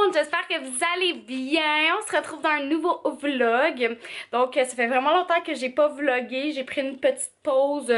monde, j'espère que vous allez bien. On se retrouve dans un nouveau vlog. Donc ça fait vraiment longtemps que j'ai pas vlogué. J'ai pris une petite pause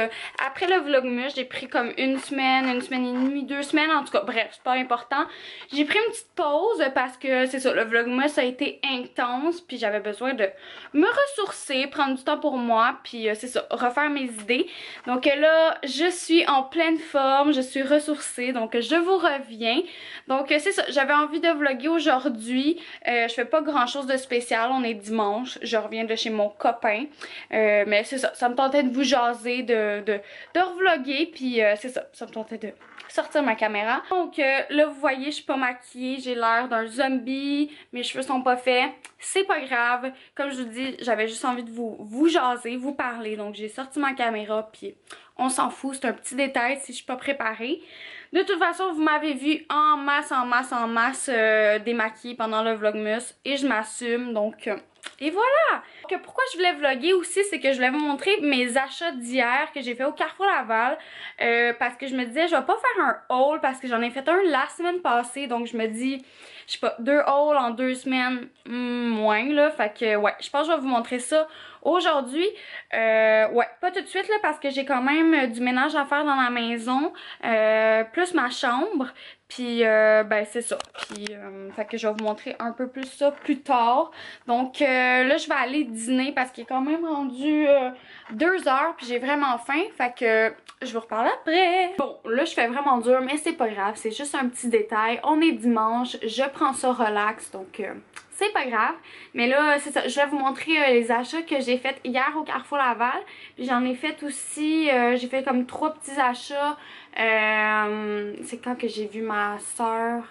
après le vlogmas. J'ai pris comme une semaine et demie, 2 semaines en tout cas. Bref, c'est pas important. J'ai pris une petite pause parce que c'est ça, le vlogmas a été intense. Puis j'avais besoin de me ressourcer, prendre du temps pour moi. Puis c'est ça, refaire mes idées. Donc là, je suis en pleine forme. Je suis ressourcée. Donc je vous reviens. Donc c'est ça, j'avais envie de vlogger aujourd'hui. Je fais pas grand chose de spécial, on est dimanche, je reviens de chez mon copain. Mais c'est ça, ça me tentait de vous jaser, de revlogger, puis c'est ça, ça me tentait de sortir ma caméra. Donc là vous voyez, je suis pas maquillée, j'ai l'air d'un zombie, mes cheveux sont pas faits, c'est pas grave. Comme je vous dis, j'avais juste envie de vous jaser, vous parler, donc j'ai sorti ma caméra, puis on s'en fout, c'est un petit détail si je suis pas préparée. De toute façon, vous m'avez vu en masse démaquillée pendant le vlogmas et je m'assume, donc et voilà! Donc, pourquoi je voulais vlogger aussi, c'est que je voulais vous montrer mes achats d'hier que j'ai fait au Carrefour Laval parce que je me disais, je vais pas faire un haul parce que j'en ai fait un la semaine passée, donc je me dis, je sais pas, 2 hauls en 2 semaines, moins là, fait que ouais, je pense que je vais vous montrer ça aujourd'hui. Ouais, pas tout de suite là parce que j'ai quand même du ménage à faire dans la maison, plus ma chambre. Puis ben c'est ça. Puis fait que je vais vous montrer un peu plus ça plus tard. Donc là je vais aller dîner parce qu'il est quand même rendu 2 heures puis j'ai vraiment faim. Fait que je vous reparle après. Bon là je fais vraiment dur mais c'est pas grave. C'est juste un petit détail. On est dimanche. Je prends ça relax. Donc c'est pas grave. Mais là c'est ça. Je vais vous montrer les achats que j'ai fait hier au Carrefour Laval. Puis j'en ai fait aussi. J'ai fait comme 3 petits achats. C'est quand que j'ai vu ma soeur.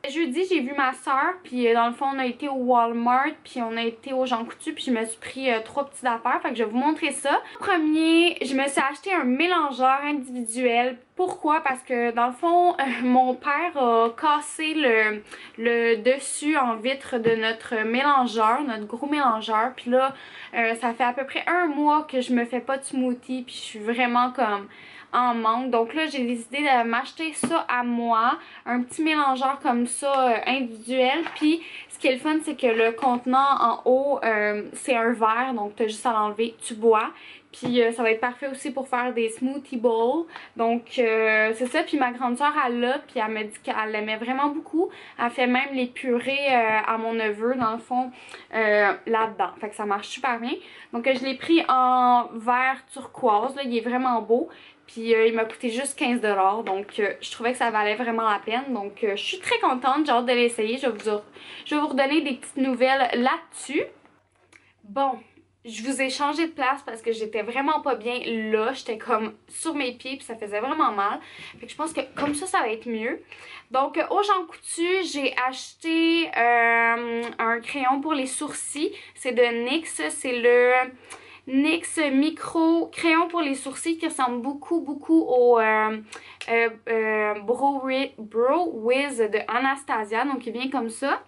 Jeudi, j'ai vu ma soeur, puis dans le fond, on a été au Walmart, puis on a été au Jean Coutu, puis je me suis pris 3 petites affaires, fait que je vais vous montrer ça. Premier, je me suis acheté un mélangeur individuel. Pourquoi? Parce que dans le fond, mon père a cassé le dessus en vitre de notre mélangeur, notre gros mélangeur, puis là, ça fait à peu près 1 mois que je me fais pas de smoothie, puis je suis vraiment comme en manque. Donc là, j'ai décidé de m'acheter ça à moi, un petit mélangeur comme ça individuel. Puis ce qui est le fun, c'est que le contenant en haut, c'est un verre, donc tu as juste à l'enlever, tu bois. Puis ça va être parfait aussi pour faire des smoothie bowls. Donc c'est ça. Puis ma grande soeur, elle l'a, puis elle m'a dit qu'elle l'aimait vraiment beaucoup. Elle fait même les purées à mon neveu, dans le fond, là-dedans. Fait que ça marche super bien. Donc je l'ai pris en verre turquoise, là, il est vraiment beau. Puis il m'a coûté juste 15 $. Donc je trouvais que ça valait vraiment la peine. Donc je suis très contente, j'ai hâte de l'essayer. Je vais vous redonner des petites nouvelles là-dessus. Bon, je vous ai changé de place parce que j'étais vraiment pas bien là. J'étais comme sur mes pieds puis ça faisait vraiment mal. Fait que je pense que comme ça va être mieux. Donc au Jean Coutu, j'ai acheté un crayon pour les sourcils. C'est de NYX, c'est le NYX Micro crayon pour les sourcils qui ressemble beaucoup au Brow Wiz de Anastasia. Donc il vient comme ça.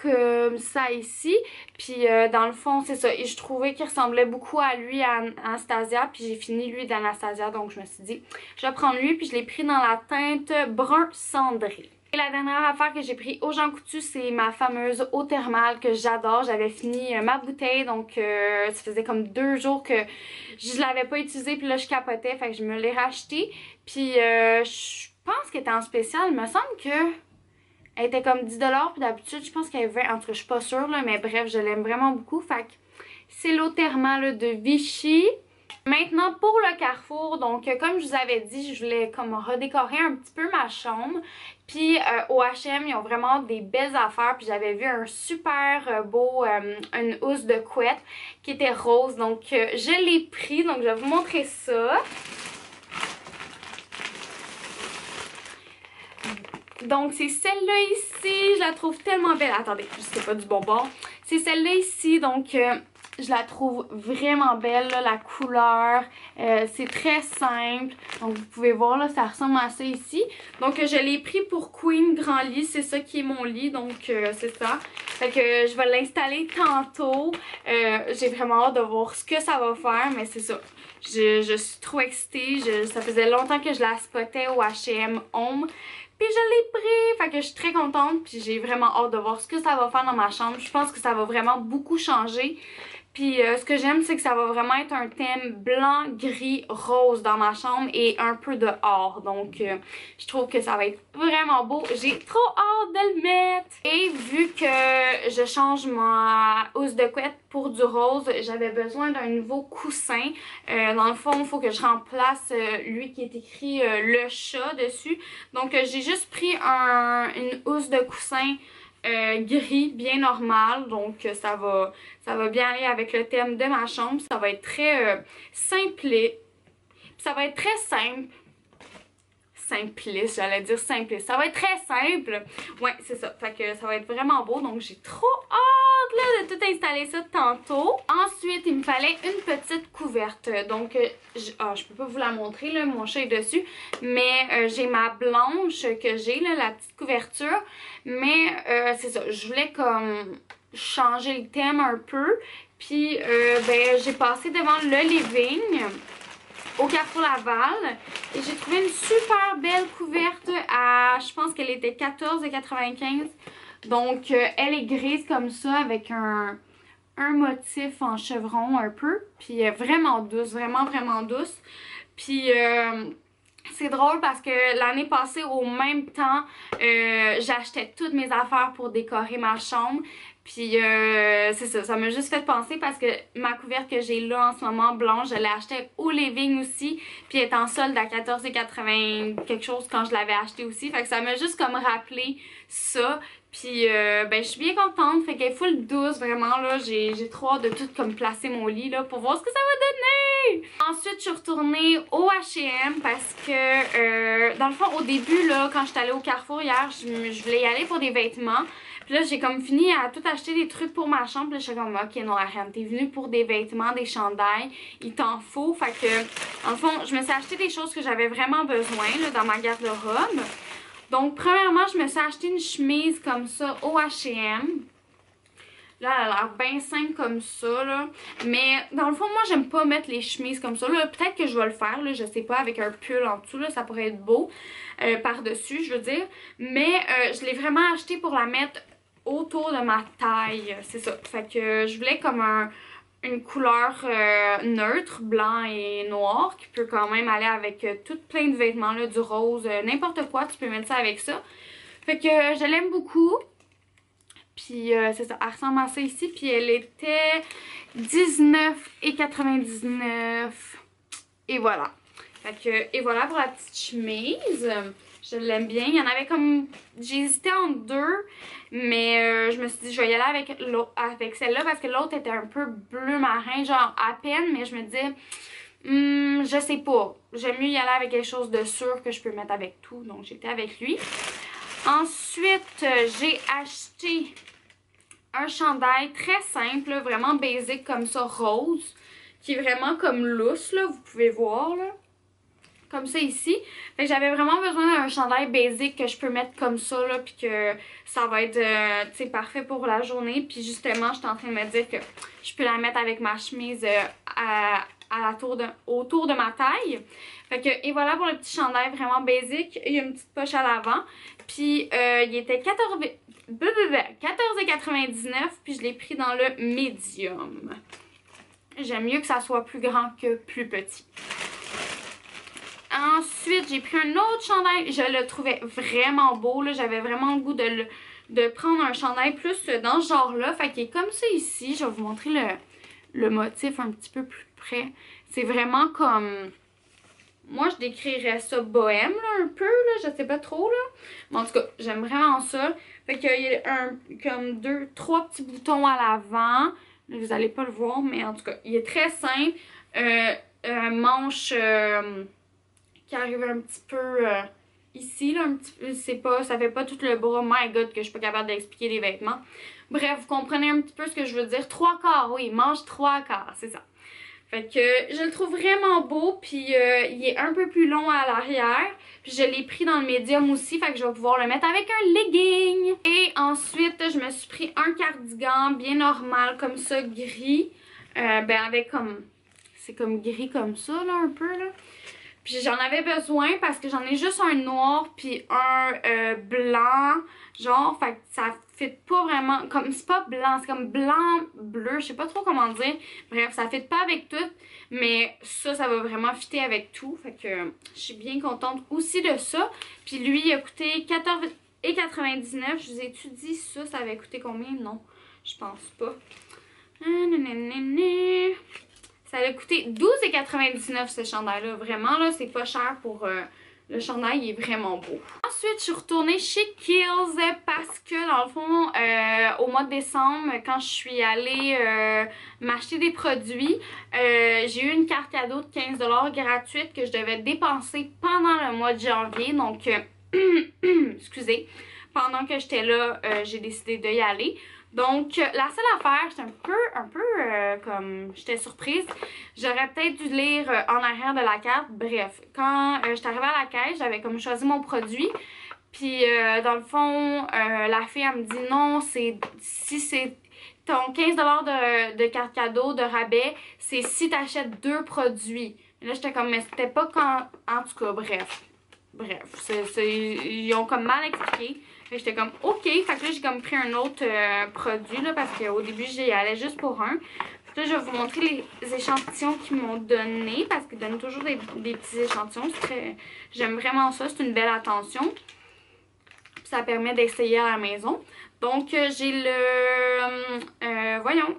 Comme ça ici. Puis dans le fond c'est ça. Et je trouvais qu'il ressemblait beaucoup à lui, à Anastasia. Puis j'ai fini lui d'Anastasia. Donc je me suis dit je vais prendre lui. Puis je l'ai pris dans la teinte brun cendré. Et la dernière affaire que j'ai pris au Jean Coutu, c'est ma fameuse eau thermale que j'adore. J'avais fini ma bouteille, donc ça faisait comme 2 jours que je l'avais pas utilisée, puis là je capotais, fait que je me l'ai rachetée. Puis je pense qu'elle était en spécial, il me semble que elle était comme 10 $, puis d'habitude je pense qu'elle est 20, en tout cas je suis pas sûre, là, mais bref, je l'aime vraiment beaucoup. Fait que c'est l'eau thermale de Vichy. Maintenant pour le Carrefour, donc comme je vous avais dit, je voulais comme redécorer un petit peu ma chambre. Puis au H&M, ils ont vraiment des belles affaires. Puis j'avais vu un super beau, une housse de couette qui était rose. Donc je l'ai pris, donc je vais vous montrer ça. Donc c'est celle-là ici, je la trouve tellement belle. Attendez, c'est pas du bonbon. C'est celle-là ici, donc je la trouve vraiment belle, là, la couleur. C'est très simple. Donc vous pouvez voir, là, ça ressemble à ça ici. Donc je l'ai pris pour Queen Grand Lit. C'est ça qui est mon lit. Donc c'est ça. Fait que je vais l'installer tantôt. J'ai vraiment hâte de voir ce que ça va faire. Mais c'est ça. Je suis trop excitée. Ça faisait longtemps que je la spottais au H&M Home. Puis je l'ai pris, fait que je suis très contente. Puis j'ai vraiment hâte de voir ce que ça va faire dans ma chambre. Je pense que ça va vraiment beaucoup changer. Puis ce que j'aime, c'est que ça va vraiment être un thème blanc, gris, rose dans ma chambre et un peu de or. Donc je trouve que ça va être vraiment beau. J'ai trop hâte de le mettre. Et vu que je change ma housse de couette pour du rose, j'avais besoin d'un nouveau coussin. Dans le fond, il faut que je remplace lui qui est écrit le chat dessus. Donc j'ai juste pris une housse de coussin gris bien normal, donc ça va bien aller avec le thème de ma chambre. Ça va être très simplé, ça va être très simpliste, j'allais dire simpliste, ça va être très simple, ouais c'est ça, fait que ça va être vraiment beau, donc j'ai trop hâte là, de tout installer ça tantôt. Ensuite il me fallait une petite couverte, donc je peux pas vous la montrer là, mon chat est dessus, mais j'ai ma blanche que j'ai là, la petite couverture, mais c'est ça, je voulais comme changer le thème un peu, puis ben j'ai passé devant le living au Carrefour Laval et j'ai trouvé une super belle couverte à, je pense qu'elle était 14,95 $. Donc elle est grise comme ça avec un motif en chevron un peu, puis vraiment douce, vraiment douce. Puis c'est drôle parce que l'année passée, au même temps, j'achetais toutes mes affaires pour décorer ma chambre. Puis c'est ça, ça m'a juste fait penser parce que ma couverte que j'ai là en ce moment, blanche, je l'ai achetée au Living aussi. Puis elle est en solde à 14,80 quelque chose quand je l'avais achetée aussi. Fait que ça m'a juste comme rappelé ça. Puis ben je suis bien contente, fait qu'elle est full douce vraiment là, j'ai trop hâte de tout comme placer mon lit là pour voir ce que ça va donner. Ensuite je suis retournée au H&M parce que dans le fond au début là quand j'étais allée au Carrefour hier, je voulais y aller pour des vêtements. Puis là j'ai comme fini à tout acheter des trucs pour ma chambre, puis là j'étais comme ok non Ariane, t'es venue pour des vêtements, des chandails, il t'en faut. Fait que dans le fond je me suis acheté des choses que j'avais vraiment besoin là, dans ma garde-robe. Donc, premièrement, je me suis acheté une chemise comme ça au H&M. Là, elle a l'air bien simple comme ça, là. Mais, dans le fond, moi, j'aime pas mettre les chemises comme ça, là. Peut-être que je vais le faire, là, je sais pas, avec un pull en dessous, là. Ça pourrait être beau, par-dessus, je veux dire. Mais, je l'ai vraiment acheté pour la mettre autour de ma taille. C'est ça. Fait que je voulais comme une couleur neutre, blanc et noir, qui peut quand même aller avec tout plein de vêtements, là, du rose, n'importe quoi, tu peux mettre ça avec ça. Fait que je l'aime beaucoup. Puis c'est ça, elle ressemble à ça ici, puis elle était 19,99 $. Et voilà. Fait que, et voilà pour la petite chemise. Je l'aime bien. Il y en avait comme... J'ai hésité entre deux. Mais je me suis dit je vais y aller avec celle-là parce que l'autre était un peu bleu marin. Genre à peine. Mais je me disais... je sais pas. J'aime mieux y aller avec quelque chose de sûr que je peux mettre avec tout. Donc j'étais avec lui. Ensuite j'ai acheté un chandail très simple. Vraiment basic comme ça. Rose. Qui est vraiment comme lousse là. Vous pouvez voir là. Comme ça ici. Fait que j'avais vraiment besoin d'un chandail basic que je peux mettre comme ça là, puis que ça va être tu sais, parfait pour la journée. Puis justement, j'étais en train de me dire que je peux la mettre avec ma chemise autour de ma taille. Fait que, et voilà pour le petit chandail vraiment basic. Il y a une petite poche à l'avant. Puis il était 14,99 $, puis je l'ai pris dans le medium. J'aime mieux que ça soit plus grand que plus petit. Ensuite, j'ai pris un autre chandail. Je le trouvais vraiment beau. J'avais vraiment le goût de prendre un chandail plus dans ce genre-là. Fait qu'il est comme ça ici. Je vais vous montrer le motif un petit peu plus près. C'est vraiment comme... Moi, je décrirais ça bohème, là, un peu. Là, je sais pas trop. Là. Mais en tout cas, j'aime vraiment ça. Fait qu'il y a comme trois petits boutons à l'avant. Vous allez pas le voir, mais en tout cas, il est très simple. Manche... qui arrive un petit peu ici, là, un petit peu, ça fait pas tout le bras, my god, que je suis pas capable d'expliquer les vêtements. Bref, vous comprenez un petit peu ce que je veux dire. 3/4, oui, manche 3/4, c'est ça. Fait que je le trouve vraiment beau, puis il est un peu plus long à l'arrière. Puis je l'ai pris dans le médium aussi, fait que je vais pouvoir le mettre avec un legging. Et ensuite, je me suis pris un cardigan bien normal, comme ça, gris, ben avec comme... c'est comme gris comme ça, là, un peu, là. Puis j'en avais besoin parce que j'en ai juste un noir puis un blanc, genre, fait que ça fit pas vraiment, comme, c'est pas blanc, c'est comme blanc-bleu, je sais pas trop comment dire. Bref, ça fit pas avec tout, mais ça va vraiment fitter avec tout, fait que je suis bien contente aussi de ça. Puis lui, il a coûté 14,99$, je vous ai-tu dit ça avait coûté combien? Non, je pense pas. Ça a coûté 12,99$ ce chandail-là. Vraiment, là, c'est pas cher pour le chandail, il est vraiment beau. Ensuite, je suis retournée chez Kiehl's parce que, dans le fond, au mois de décembre, quand je suis allée m'acheter des produits, j'ai eu une carte cadeau de 15$ gratuite que je devais dépenser pendant le mois de janvier. Donc, excusez, pendant que j'étais là, j'ai décidé d'y aller. Donc, la seule affaire, j'étais un peu comme, j'étais surprise. J'aurais peut-être dû lire en arrière de la carte. Bref, quand j'étais arrivée à la caisse, j'avais comme choisi mon produit. Puis, dans le fond, la fille, elle me dit non, si c'est ton 15$ de carte cadeau, de rabais, c'est si t'achètes 2 produits. Et là, j'étais comme, mais c'était pas quand, en tout cas, bref, ils ont comme mal expliqué. J'étais comme ok, fait que là j'ai comme pris un autre produit là, parce qu'au début j'y allais juste pour un. Là je vais vous montrer les échantillons qu'ils m'ont donné parce qu'ils donnent toujours des petits échantillons. J'aime vraiment ça, c'est une belle attention. Ça permet d'essayer à la maison. Donc j'ai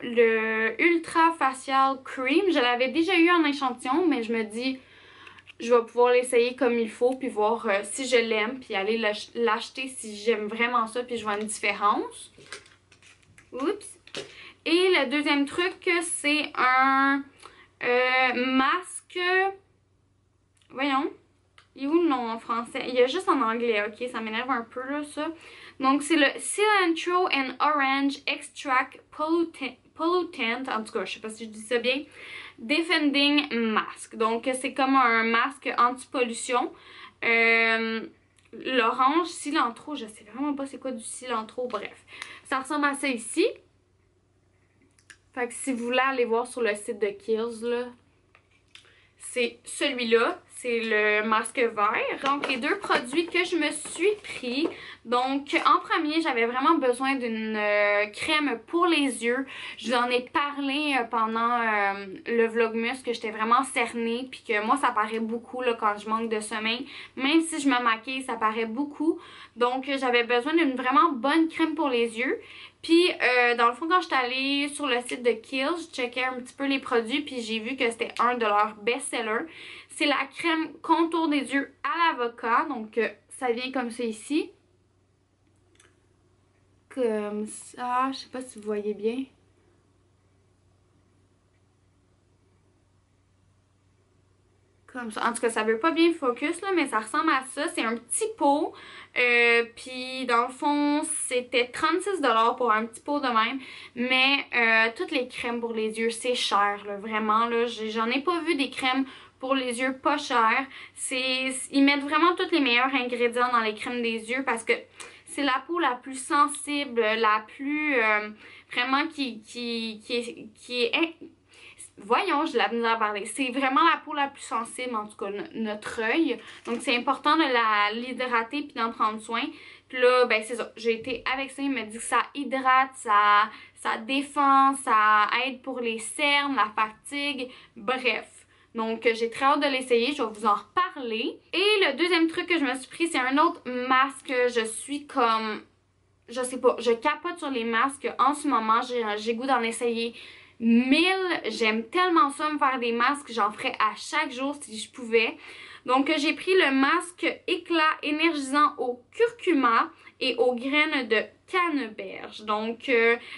le Ultra Facial Cream. Je l'avais déjà eu en échantillon, mais je me dis je vais pouvoir l'essayer comme il faut puis voir si je l'aime puis aller l'acheter si j'aime vraiment ça puis je vois une différence. Oups. Et le deuxième truc, c'est un masque. Voyons. Il est où le nom en français? Il y a juste en anglais, ok? Ça m'énerve un peu là, ça. Donc c'est le Cilantro and Orange Extract Pollutant. En tout cas, je sais pas si je dis ça bien. Defending Mask. Donc, c'est comme un masque anti-pollution. L'orange, cilantro, je sais vraiment pas c'est quoi du cilantro, bref. Ça ressemble à ça ici. Fait que si vous voulez aller voir sur le site de Kiehl's, là, c'est celui-là. C'est le masque vert. Donc, les 2 produits que je me suis pris. Donc, en premier, j'avais vraiment besoin d'une crème pour les yeux. Je vous en ai parlé pendant le vlogmas que j'étais vraiment cernée. Puis que moi, ça paraît beaucoup là, quand je manque de sommeil. Même si je me maquille, ça paraît beaucoup. Donc, j'avais besoin d'une vraiment bonne crème pour les yeux. Puis, dans le fond, quand j'étais allée sur le site de Kiehl's, je checkais un petit peu les produits. Puis, j'ai vu que c'était un de leurs best-sellers. C'est la crème contour des yeux à l'avocat. Donc, ça vient comme ça ici. Comme ça. Je sais pas si vous voyez bien. Comme ça. En tout cas, ça veut pas bien focus, là, mais ça ressemble à ça. C'est un petit pot. Puis, dans le fond, c'était 36$ pour un petit pot de même. Mais toutes les crèmes pour les yeux, c'est cher, là, vraiment. Là, j'en ai pas vu des crèmes pour les yeux pas chères. Ils mettent vraiment tous les meilleurs ingrédients dans les crèmes des yeux parce que c'est la peau la plus sensible, la plus vraiment qui est voyons, j'ai la misère à parler. C'est vraiment la peau la plus sensible, en tout cas, notre œil. Donc, c'est important de l'hydrater puis d'en prendre soin. Puis là, ben c'est ça. J'ai été avec ça, il m'a dit que ça hydrate, ça défend, ça aide pour les cernes, la fatigue, bref. Donc, j'ai très hâte de l'essayer. Je vais vous en reparler. Et le deuxième truc que je me suis pris, c'est un autre masque. Je suis comme... Je sais pas. Je capote sur les masques. En ce moment, j'ai goût d'en essayer 1000. J'aime tellement ça, me faire des masques. J'en ferais à chaque jour si je pouvais. Donc, j'ai pris le masque éclat énergisant au curcuma et aux graines de canneberge. Donc,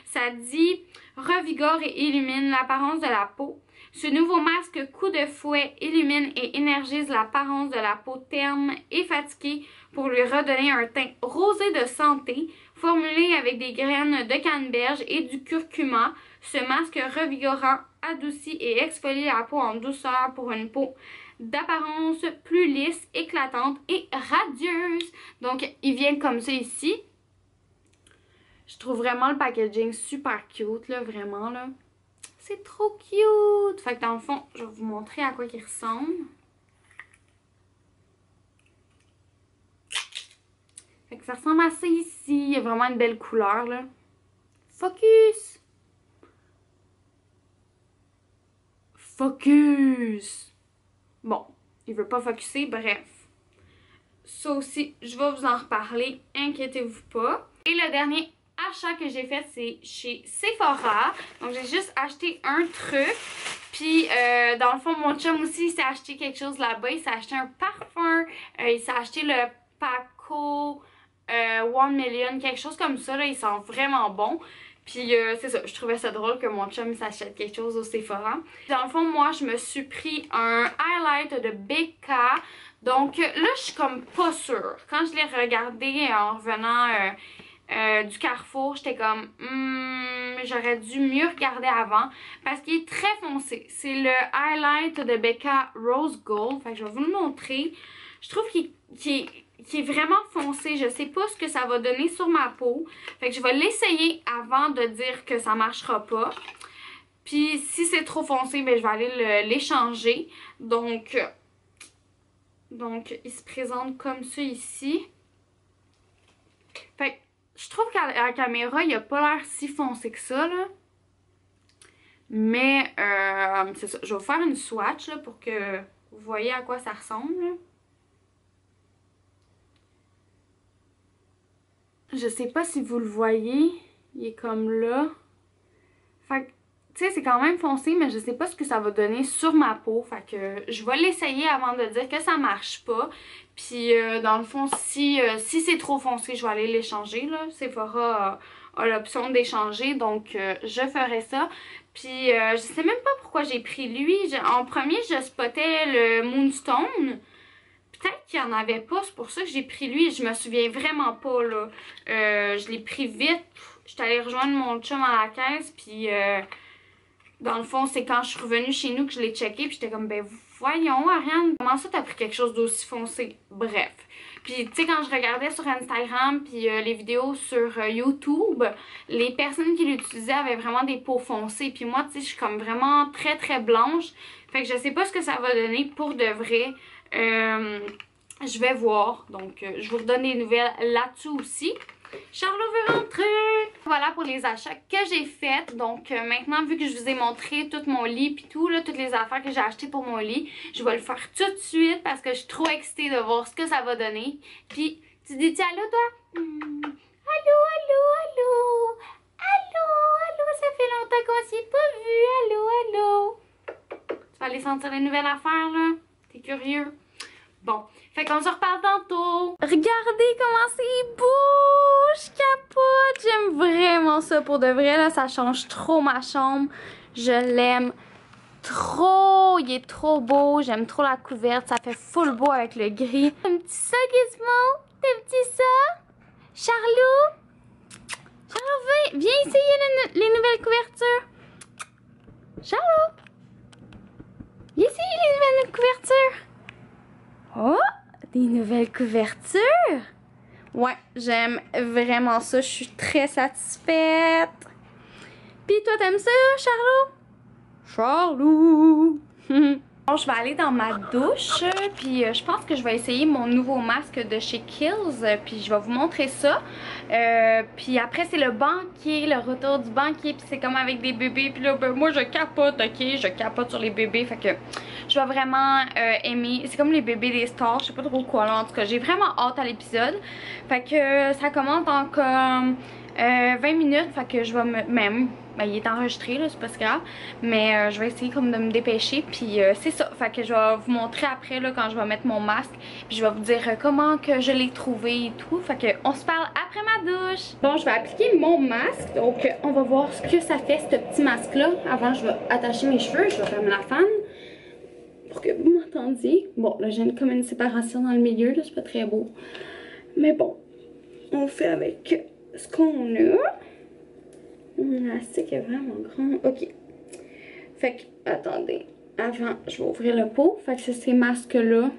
ça dit revigore et illumine l'apparence de la peau. Ce nouveau masque coup de fouet illumine et énergise l'apparence de la peau terne et fatiguée pour lui redonner un teint rosé de santé. Formulé avec des graines de canneberge et du curcuma, ce masque revigorant adoucit et exfolie la peau en douceur pour une peau d'apparence plus lisse, éclatante et radieuse. Donc, il vient comme ça ici. Je trouve vraiment le packaging super cute, là, vraiment, là. C'est trop cute! Fait que dans le fond, je vais vous montrer à quoi il ressemble. Fait que ça ressemble à ça ici. Il y a vraiment une belle couleur, là. Focus! Focus! Bon, il veut pas focuser, bref. Ça aussi, je vais vous en reparler, inquiétez-vous pas. Et le dernier achat que j'ai fait, c'est chez Sephora. Donc, j'ai juste acheté un truc. Puis, dans le fond, mon chum aussi, il s'est acheté quelque chose là-bas. Il s'est acheté un parfum. Il s'est acheté le Paco 1 Million, quelque chose comme ça. Là. Il sent vraiment bon. Puis, c'est ça, je trouvais ça drôle que mon chum s'achète quelque chose au Sephora. Dans le fond, moi, je me suis pris un highlight de BK. Donc, là, je suis comme pas sûre. Quand je l'ai regardé en revenant du Carrefour, j'étais comme j'aurais dû mieux regarder avant parce qu'il est très foncé. C'est le highlight de Becca Rose Gold. Fait que je vais vous le montrer. Je trouve qu'il est vraiment foncé. Je sais pas ce que ça va donner sur ma peau. Fait que je vais l'essayer avant de dire que ça marchera pas. Puis si c'est trop foncé, ben, je vais aller l'échanger. Donc, il se présente comme ça ici. Fait que je trouve qu'à la caméra, il a pas l'air si foncé que ça, là. Mais, c'est ça. Je vais vous faire une swatch, là, pour que vous voyez à quoi ça ressemble, là. Je sais pas si vous le voyez. Il est comme là. Fait que, tu sais, c'est quand même foncé, mais je sais pas ce que ça va donner sur ma peau. Fait que je vais l'essayer avant de dire que ça marche pas. Puis, dans le fond, si c'est trop foncé, je vais aller l'échanger, là. Sephora a l'option d'échanger, donc je ferai ça. Puis, je sais même pas pourquoi j'ai pris lui. En premier, je spottais le Moonstone. Peut-être qu'il n'y en avait pas, c'est pour ça que j'ai pris lui. Je me souviens vraiment pas, là. Je l'ai pris vite. J'étais allée rejoindre mon chum à la caisse, puis dans le fond, c'est quand je suis revenue chez nous que je l'ai checké, puis j'étais comme, ben voyons, Ariane, comment ça t'as pris quelque chose d'aussi foncé? Bref. Puis, tu sais, quand je regardais sur Instagram, puis les vidéos sur YouTube, les personnes qui l'utilisaient avaient vraiment des peaux foncées. Puis moi, tu sais, je suis comme vraiment très, très blanche. Fait que je sais pas ce que ça va donner pour de vrai. Je vais voir. Donc, je vous redonne des nouvelles là-dessus aussi. Charlot veut rentrer! Voilà pour les achats que j'ai faits. Donc maintenant, vu que je vous ai montré tout mon lit puis tout, là, toutes les affaires que j'ai achetées pour mon lit, je vais le faire tout de suite parce que je suis trop excitée de voir ce que ça va donner. Puis, tu dis-tu allô, toi? Allô, allô, allô! Allô, allô, ça fait longtemps qu'on s'est pas vu! Allô, allô! Tu vas aller sentir les nouvelles affaires, là? T'es curieux? Bon, fait qu'on se reparle tantôt. Regardez comment c'est beau! Je capote! J'aime vraiment ça pour de vrai, là. Ça change trop ma chambre. Je l'aime trop! Il est trop beau. J'aime trop la couverte. Ça fait full beau avec le gris. Un petit ça, Gizmo? Un petit ça? Charlot? Charlot, viens essayer les nouvelles couvertures. Charlot? Viens essayer les nouvelles couvertures. Oh, des nouvelles couvertures? Ouais, j'aime vraiment ça. Je suis très satisfaite. Puis toi, t'aimes ça, Charlot? Charlot! Bon, je vais aller dans ma douche. Puis je pense que je vais essayer mon nouveau masque de chez Kiehl's. Puis je vais vous montrer ça. Puis après, c'est le banquier, le retour du banquier. Puis c'est comme avec des bébés. Puis là, ben, moi, je capote, ok? Je capote sur les bébés. Fait que je vais vraiment aimer. C'est comme les bébés des stars. Je sais pas trop quoi là. En tout cas, j'ai vraiment hâte à l'épisode. Fait que ça commence dans comme 20 minutes. Fait que je vais même. Ben, il est enregistré, là, c'est pas si grave. Mais je vais essayer comme de me dépêcher. Puis c'est ça. Fait que je vais vous montrer après, là, quand je vais mettre mon masque. Puis je vais vous dire comment que je l'ai trouvé et tout. Fait que on se parle après ma douche. Bon, je vais appliquer mon masque. Donc, on va voir ce que ça fait, ce petit masque-là. Avant, je vais attacher mes cheveux. Je vais fermer la fan pour que vous m'entendiez. Bon, là, j'ai comme une séparation dans le milieu, là. C'est pas très beau. Mais bon, on fait avec ce qu'on a. L'élastique est vraiment grand. Ok. Fait que, attendez. Avant, je vais ouvrir le pot. Fait que c'est ces masques-là.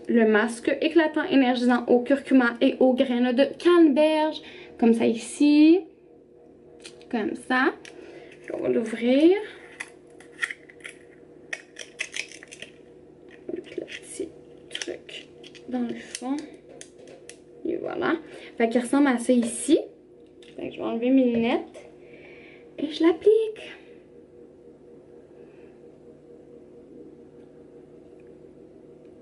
Le masque éclatant, énergisant au curcuma et aux graines de canneberge. Comme ça ici. Comme ça. On va l'ouvrir. dans le fond. Et voilà. Fait qu'il ressemble à ça ici. Fait que je vais enlever mes lunettes. Et je l'applique.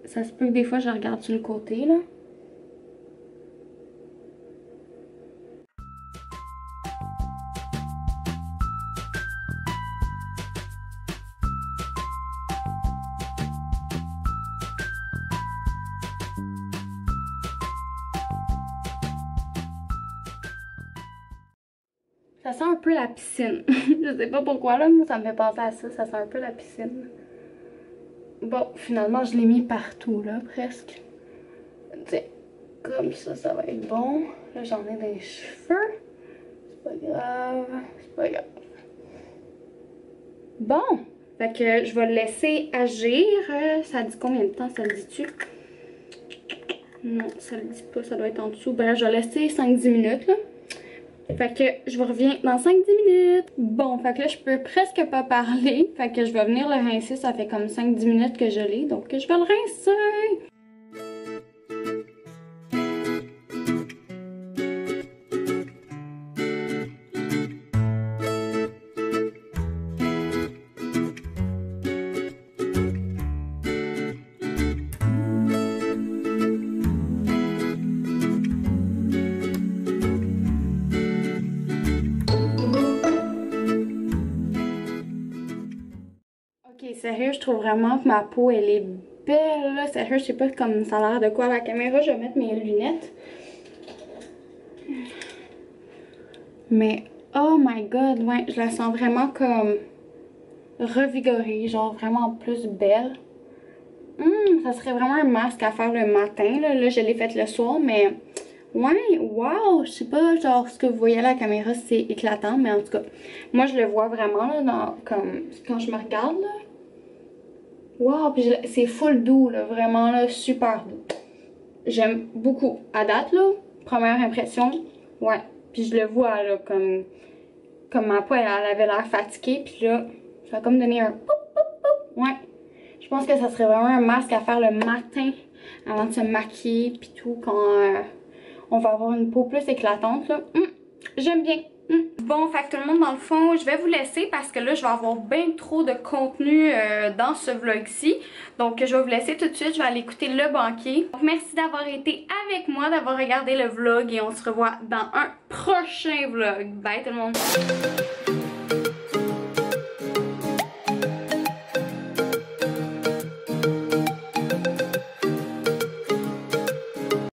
Ça se peut que des fois je regarde sur le côté là. Ça sent un peu la piscine. Je sais pas pourquoi là, mais ça me fait penser à ça. Ça sent un peu la piscine. Bon, finalement, je l'ai mis partout là, presque. T'sais, comme ça, ça va être bon. Là, j'en ai des cheveux. C'est pas grave. C'est pas grave. Bon. Fait que je vais le laisser agir. Ça dit combien de temps? Ça le dit-tu? Non, ça le dit pas. Ça doit être en dessous. Ben, je vais laisser 5-10 minutes là. Fait que je vous reviens dans 5-10 minutes. Bon, fait que là, je peux presque pas parler. Fait que je vais venir le rincer. Ça fait comme 5-10 minutes que je l'ai. Donc, je vais le rincer. Ok, sérieux, je trouve vraiment que ma peau, elle est belle, là. Sérieux, je sais pas comme ça a l'air de quoi à la caméra. Je vais mettre mes lunettes. Mais, oh my god, ouais, je la sens vraiment comme revigorée, genre vraiment plus belle. Ça serait vraiment un masque à faire le matin, là. Là, je l'ai fait le soir, mais... Ouais, wow, je sais pas, genre, ce que vous voyez à la caméra, c'est éclatant, mais en tout cas, moi, je le vois vraiment, là, comme, quand je me regarde, là. Wow, puis c'est full doux, là, vraiment, là, super doux. J'aime beaucoup. À date, là, première impression, ouais. Puis je le vois, là, comme ma peau, elle avait l'air fatiguée, puis là, ça va comme donner un poup, poup, poup. Ouais. Je pense que ça serait vraiment un masque à faire le matin, avant de se maquiller, puis tout, quand on va avoir une peau plus éclatante, là. J'aime bien. Bon, fait que tout le monde, dans le fond, je vais vous laisser parce que là, je vais avoir bien trop de contenu dans ce vlog-ci. Donc, je vais vous laisser tout de suite. Je vais aller écouter Le Banquier. Donc, merci d'avoir été avec moi, d'avoir regardé le vlog et on se revoit dans un prochain vlog. Bye tout le monde!